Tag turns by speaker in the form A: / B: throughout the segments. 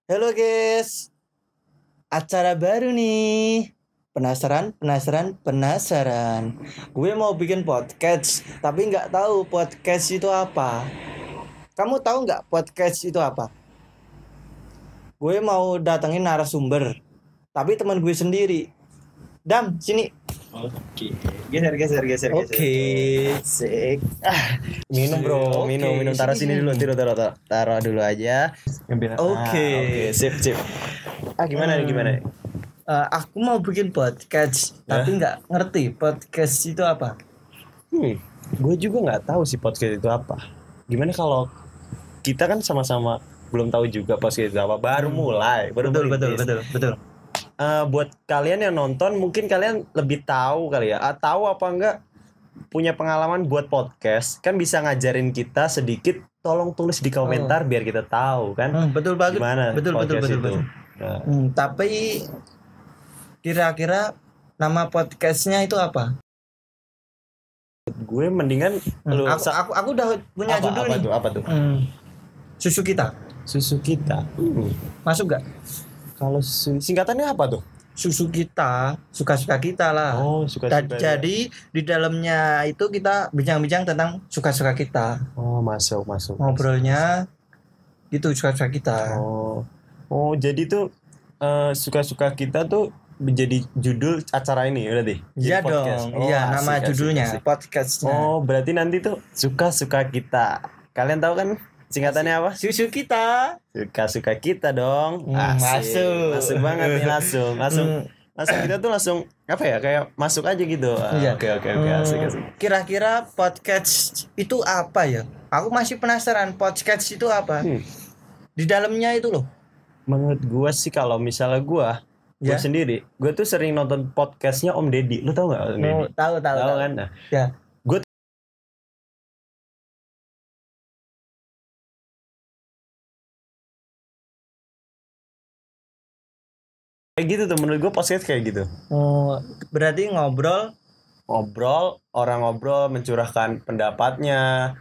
A: Halo guys, acara baru nih. Penasaran. Gue mau bikin podcast, tapi nggak tahu podcast itu apa. Kamu tahu nggak podcast itu apa? Gue mau datengin narasumber, tapi teman gue sendiri. Dam, sini.
B: Oke, geser.
A: Oke.
B: Sik.
A: Minum bro,
B: Oke,
A: minum.
B: Taruh sini dulu, taruh dulu aja.
A: Oke.
B: Sip. Gimana nih?
A: Aku mau bikin podcast, tapi nggak ngerti podcast itu apa.
B: Gue juga nggak tahu sih podcast itu apa. Gimana kalau kita kan sama-sama belum tahu juga podcast itu apa, baru mulai,
A: Betul.
B: Buat kalian yang nonton, mungkin kalian lebih tahu kali ya, tahu apa enggak punya pengalaman buat podcast, kan bisa ngajarin kita sedikit. Tolong tulis di komentar biar kita tahu kan.
A: Betul banget.
B: Gimana
A: Betul.
B: Nah.
A: Tapi kira-kira nama podcastnya itu apa?
B: Gue mendingan
A: Aku udah punya judul nih.
B: Apa tuh?
A: Susu kita.
B: Susu kita.
A: Masuk gak?
B: Kalau singkatannya apa tuh?
A: Susu kita, suka-suka kita lah.
B: Oh, suka-suka.
A: Jadi di dalamnya itu kita bincang-bincang tentang suka-suka kita.
B: Oh, masuk.
A: Ngobrolnya gitu, suka-suka kita.
B: Oh, jadi tuh suka-suka kita tuh menjadi judul acara ini udah deh.
A: Iya dong. Iya, nama judulnya podcastnya.
B: Oh, berarti nanti tuh suka-suka kita. Kalian tahu kan singkatannya apa?
A: Susu kita.
B: Suka-suka kita dong.
A: Masuk
B: banget nih langsung kita tuh langsung apa ya, kayak masuk aja gitu.
A: Iya.
B: Oke, asik.
A: Kira-kira podcast itu apa ya? Aku masih penasaran podcast itu apa. Di dalamnya itu loh.
B: Menurut gua sih, kalau misalnya gua sendiri, gua tuh sering nonton podcastnya Om Deddy. Lu tau nggak Om Deddy?
A: Tahu
B: kan? Nah,
A: ya.
B: Kayak gitu tuh, menurut gue podcast kayak gitu.
A: Berarti ngobrol,
B: orang ngobrol mencurahkan pendapatnya,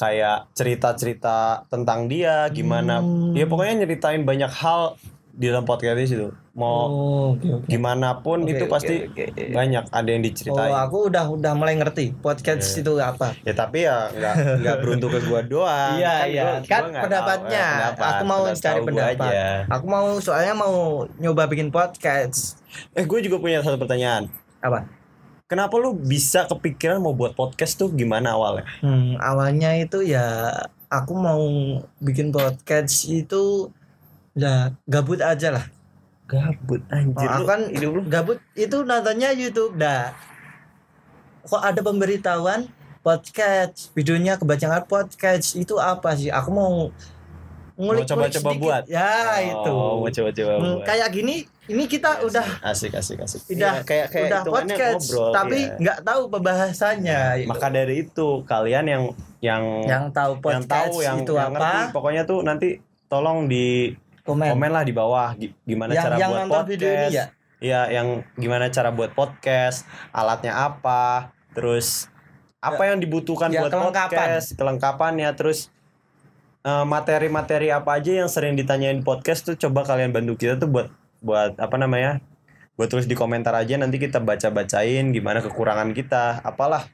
B: kayak cerita-cerita tentang dia gimana. Ya pokoknya nyeritain banyak hal di dalam podcast itu. Mau gimana pun itu pasti banyak ada yang diceritain.
A: Aku udah mulai ngerti podcast itu apa.
B: Ya tapi ya nggak beruntung ke gua doang.
A: Iya. Kan pendapatnya. Aku mau cari pendapat. Aku soalnya mau nyoba bikin podcast.
B: Gue juga punya satu pertanyaan.
A: Apa?
B: Kenapa lu bisa kepikiran mau buat podcast tuh, gimana awalnya?
A: Awalnya itu ya aku mau bikin podcast itu ya gabut aja lah.
B: Gabut anjir.
A: Aku kan gabut itu nontonnya YouTube dah. Kok ada pemberitahuan podcast, videonya kebacangan podcast itu apa sih? Aku mau ngulik
B: coba buat.
A: Ya itu.
B: Mau coba buat.
A: Kayak gini, ini kita udah
B: asik.
A: Udah
B: kayak
A: udah podcast,
B: ngobrol,
A: tapi nggak tahu pembahasannya.
B: Maka dari itu kalian yang
A: tahu podcast
B: yang
A: itu
B: yang
A: apa?
B: Ngerti, pokoknya tuh nanti tolong di komen lah di bawah gimana cara buat podcast.
A: Video ini ya?
B: Iya, yang gimana cara buat podcast, alatnya apa, terus apa yang dibutuhkan buat podcast, kelengkapannya, terus materi-materi apa aja yang sering ditanyain podcast tuh, coba kalian bantu kita tuh buat apa namanya? Buat tulis di komentar aja, nanti kita baca-bacain gimana kekurangan kita, apalah.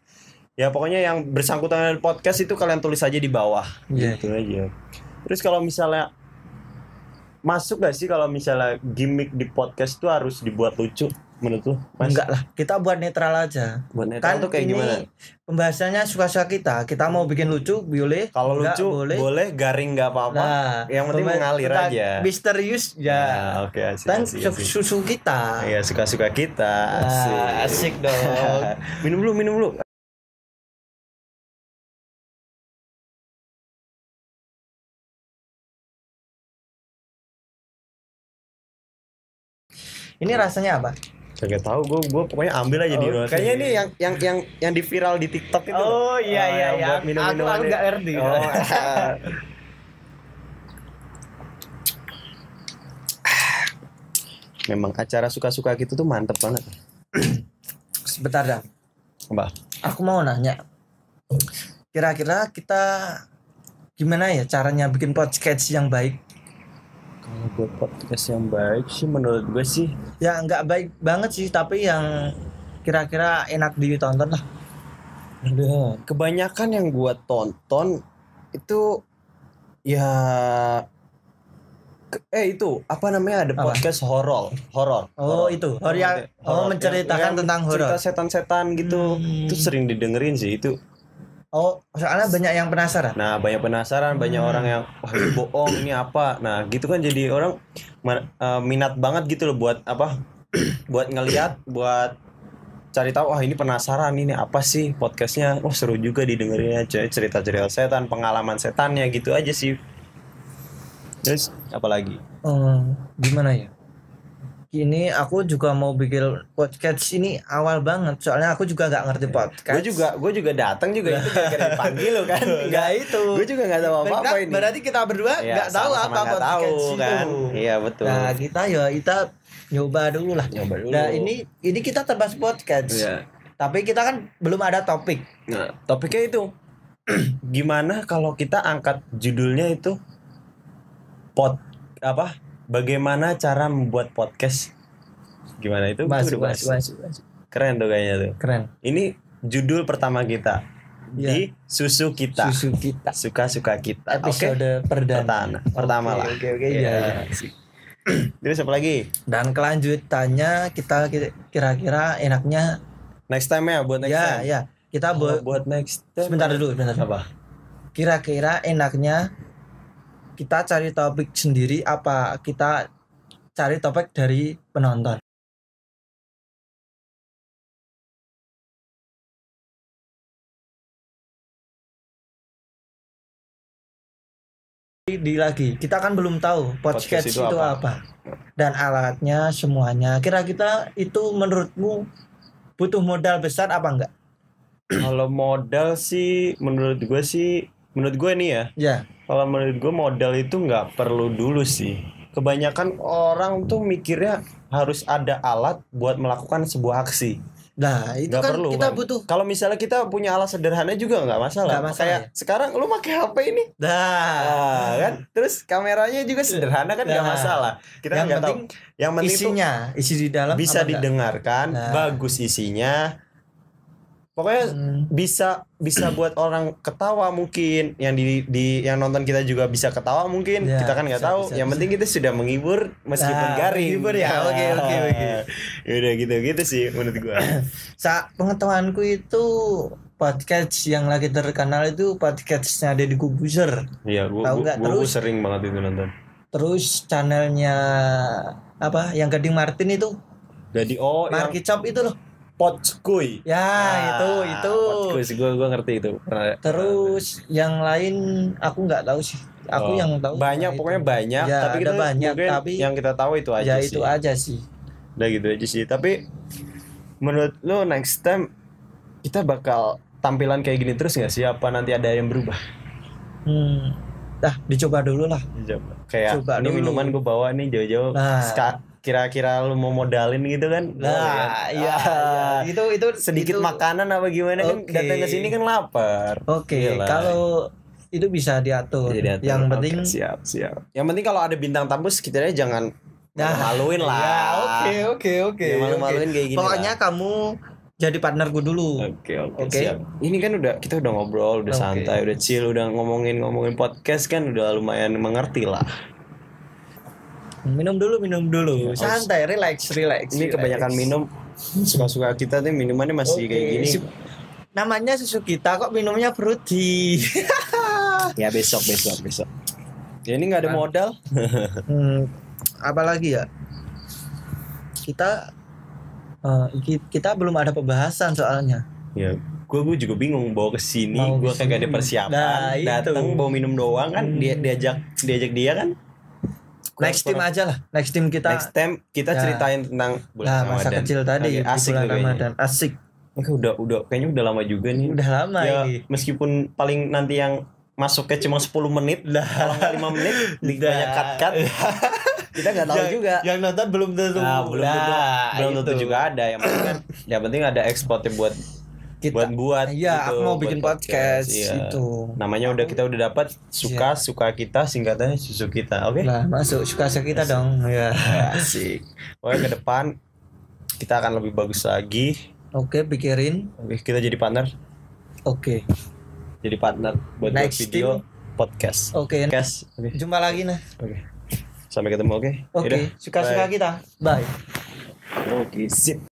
B: Ya pokoknya yang bersangkutan dengan podcast itu kalian tulis aja di bawah. Gitu aja. Terus kalau misalnya masuk gak sih kalau misalnya gimmick di podcast tuh harus dibuat lucu menurut lu?
A: Enggak lah, kita buat netral aja.
B: Buat netral kan tuh kayak gimana?
A: Pembahasannya suka-suka kita mau bikin lucu boleh.
B: Kalau lucu boleh, garing nggak apa-apa. Nah, yang penting mengalir aja.
A: Misterius ya.
B: Oke, asik.
A: Kan susu kita.
B: Iya, suka-suka kita.
A: Asik dong.
B: Minum dulu.
A: Ini rasanya apa?
B: Gak tahu, gue pokoknya ambil aja di luar. Kayaknya ini yang di viral di TikTok itu.
A: Oh iya.
B: Buat minum-minum.
A: Aku nggak ngerti.
B: Memang acara suka-suka gitu tuh mantep banget.
A: Sebentar dah.
B: Apa?
A: Aku mau nanya. Kira-kira kita gimana ya caranya bikin podcast yang baik?
B: Buat podcast yang baik sih menurut gue sih
A: ya nggak baik banget sih, tapi yang kira-kira enak ditonton lah.
B: kebanyakan yang gue tonton itu ya itu apa namanya, ada podcast horor.
A: Itu horor menceritakan tentang horor,
B: cerita setan-setan gitu. Itu sering didengerin sih itu.
A: Soalnya banyak yang penasaran.
B: Nah, banyak penasaran, banyak orang yang wah ini bohong, ini apa. Nah, gitu kan jadi orang minat banget gitu loh buat apa? Buat ngelihat, buat cari tahu, wah ini penasaran, ini apa sih podcastnya. Oh, seru juga didengerinnya, cerita-cerita setan, pengalaman setannya gitu aja sih. Terus apalagi?
A: Gimana ya? Ini aku juga mau bikin podcast ini awal banget, soalnya aku juga nggak ngerti podcast.
B: Gue juga datang juga itu gara-gara dipanggil lo kan.
A: Nggak itu.
B: Gue juga nggak tahu apa-apa ini.
A: Berarti kita berdua nggak tahu apa podcast itu
B: kan. Iya betul.
A: Nah kita nyoba dulu lah. Nah ini kita terbahas podcast.
B: Iya.
A: Tapi kita kan belum ada topik.
B: Nah topiknya itu gimana kalau kita angkat judulnya itu bagaimana cara membuat podcast? Gimana itu?
A: Masuk.
B: Keren tuh kayaknya tuh.
A: Keren.
B: Ini judul pertama kita di Susu Kita. Suka-suka kita.
A: Episode
B: pertama lah.
A: Oke. Ya.
B: Terus apa lagi?
A: Dan kelanjutannya kita kira-kira enaknya
B: next time ya, buat next time.
A: Ya. Kita
B: buat next time.
A: Sebentar dulu.
B: Apa?
A: Kira-kira enaknya kita cari topik sendiri apa kita cari topik dari penonton? Lagi kita kan belum tahu podcast itu apa dan alatnya semuanya. Kira-kira itu menurutmu butuh modal besar apa enggak?
B: Kalau modal sih menurut gue nih ya.
A: Ya.
B: Kalau menurut gue modal itu nggak perlu dulu sih. Kebanyakan orang tuh mikirnya harus ada alat buat melakukan sebuah aksi.
A: Nah itu
B: gak
A: kan
B: perlu,
A: kita
B: kan?
A: butuh.
B: Kalau misalnya kita punya alat sederhana juga nggak masalah. Kayak sekarang lu pakai HP ini. Nah kan. Terus kameranya juga sederhana kan nggak masalah. Kita nggak tahu. Yang penting
A: isinya, isi di dalam
B: bisa didengarkan, bagus isinya. Pokoknya bisa buat orang ketawa mungkin, yang yang nonton kita juga bisa ketawa mungkin, kita kan nggak tahu. Yang penting kita sudah menghibur meskipun garing.
A: Menghibur ya, oke.
B: Udah gitu sih menurut gua.
A: Pengetahuanku itu podcast yang lagi terkenal itu podcastnya Deddy Corbuzier.
B: Iya, gua sering banget itu nonton.
A: Terus channelnya apa? Yang Gading Martin itu. Marky Chop itu loh.
B: Potskuy.
A: Ya, itu.
B: Potskuy, gue ngerti itu.
A: Terus yang lain aku nggak tahu sih. Aku yang tahu
B: banyak, pokoknya banyak.
A: Ya,
B: tapi kita
A: banyak, tapi
B: yang kita tahu itu aja
A: sih. Ya
B: itu
A: aja sih.
B: Udah gitu aja sih. Tapi menurut lo next time kita bakal tampilan kayak gini terus nggak sih? Apa nanti ada yang berubah?
A: Dicoba dulu lah.
B: Kayak ini dulu. Minuman gue bawa nih jauh-jauh. Kira-kira lu mau modalin gitu kan?
A: Iya. Itu
B: sedikit makanan apa gimana kan? Datang ke sini kan lapar.
A: Oke. Kalau itu bisa diatur. Yang penting
B: siap. Yang penting kalau ada bintang tamu sekitarnya jangan maluin lah.
A: Oke.
B: Malu-maluin kayak gini.
A: Pokoknya kamu jadi partnerku dulu.
B: Oke. Siap. Ini kan kita udah ngobrol, udah santai, udah chill, udah ngomongin podcast kan udah lumayan mengerti lah.
A: Minum dulu santai, relax.
B: Ini kebanyakan minum, suka-suka kita nih minumannya masih kayak gini.
A: Namanya Susu Kita kok minumnya fruity.
B: Ya besok ya ini nggak ada modal.
A: Apalagi ya kita belum ada pembahasan soalnya.
B: Ya gue juga bingung bawa ke sini, gue kagak ada persiapan, datang bawa minum doang kan. Diajak dia kan.
A: Next time aja lah. Next time
B: kita ceritain tentang bulan Ramadan.
A: Masa kecil tadi
B: asik
A: bulan Ramadan. Asik.
B: Udah kayaknya udah lama juga nih.
A: Udah lama
B: ya,
A: ini.
B: Meskipun paling nanti yang masuknya cuma 10 menit lah. Kalau 5 menit banyak cut. Kita enggak tahu juga.
A: Yang nonton belum tentu.
B: Belum tentu juga ada. Yang penting ada ekspornya buat
A: iya
B: gitu,
A: aku mau bikin
B: buat
A: podcast
B: iya.
A: itu
B: Namanya kita udah dapat suka kita, singkatannya susu kita. Oke.
A: lah masuk suka kita dong ya.
B: Asik. Pokoknya ke depan kita akan lebih bagus lagi.
A: Oke, pikirin.
B: Oke, kita jadi partner.
A: Oke.
B: Jadi partner buat video podcast.
A: Oke.
B: Podcast.
A: Jumpa lagi nah.
B: Oke. Sampai ketemu, oke?
A: Oke, suka-suka kita. Bye.
B: Oke, sip.